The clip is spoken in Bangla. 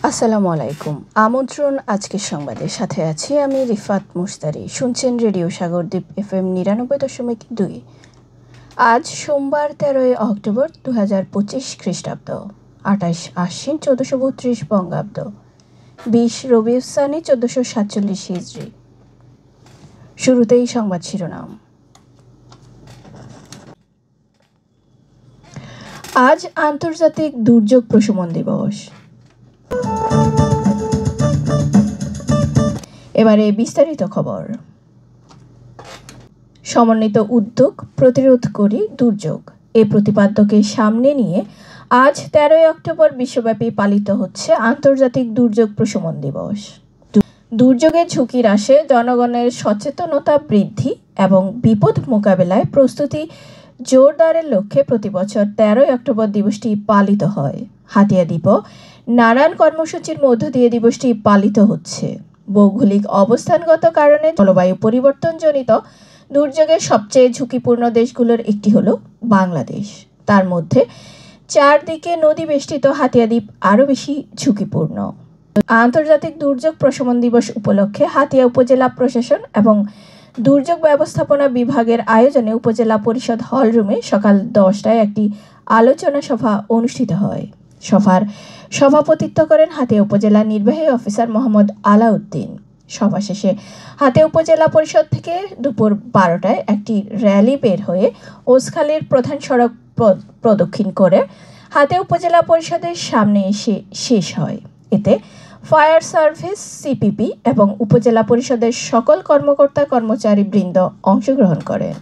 আসসালামু আলাইকুম। আমন্ত্রণ আজকের সংবাদের সাথে আছি আমি রিফাত মুস্তারি। শুনছেন রেডিও সাগরদ্বীপ FM ৯৯.২। আজ সোমবার ১৩ অক্টোবর ২০২৫ খ্রিস্টাব্দ, ২৮ আশ্বিন ১৪৩২ বঙ্গাব্দ, ২০ রবিউল সানি ১৪৪৭ হিজরি। শুরুতেই সংবাদ শিরোনাম। আজ আন্তর্জাতিক দুর্যোগ প্রশমন দিবস। এবারে বিস্তারিত খবর। সমন্বিত উদ্যোগ প্রতিরোধ করি দুর্যোগ এ প্রতিপাদ্যকে সামনে নিয়ে আজ ১৩ অক্টোবর বিশ্বব্যাপী পালিত হচ্ছে আন্তর্জাতিক দুর্যোগ প্রশমন দিবস। দুর্যোগের ঝুঁকি হ্রাসে জনগণের সচেতনতা বৃদ্ধি এবং বিপদ মোকাবেলায় প্রস্তুতি জোরদারের লক্ষ্যে প্রতিবছর ১৩ অক্টোবর দিবসটি পালিত হয়। হাতিয়া দ্বীপ নানান কর্মসূচির মধ্য দিয়ে দিবসটি পালিত হচ্ছে। ভৌগোলিক অবস্থানগত কারণে জলবায়ু পরিবর্তনজনিত দুর্যোগের সবচেয়ে ঝুঁকিপূর্ণ দেশগুলোর একটি হলো বাংলাদেশ। তার মধ্যে চারদিকে নদী বেষ্টিত হাতিয়া দ্বীপ আরও বেশি ঝুঁকিপূর্ণ। আন্তর্জাতিক দুর্যোগ প্রশমন দিবস উপলক্ষে হাতিয়া উপজেলা প্রশাসন এবং দুর্যোগ ব্যবস্থাপনা বিভাগের আয়োজনে উপজেলা পরিষদ হল রুমে সকাল ১০টায় একটি আলোচনা সভা অনুষ্ঠিত হয়। সভার সভাপতিত্ব করেন হাতিয়া উপজেলা নির্বাহী অফিসার মোহাম্মদ আলাউদ্দিন। সভা শেষে হাতিয়া উপজেলা পরিষদ থেকে দুপুর ১২টায় একটি র্যালি বের হয়ে ওসখালীর প্রধান সড়ক প্রদক্ষিণ করে হাতিয়া উপজেলা পরিষদের সামনে এসে শেষ হয়। এতে ফায়ার সার্ভিস, সিপিপি এবং উপজেলা পরিষদের সকল কর্মকর্তা কর্মচারী বৃন্দ অংশগ্রহণ করেন।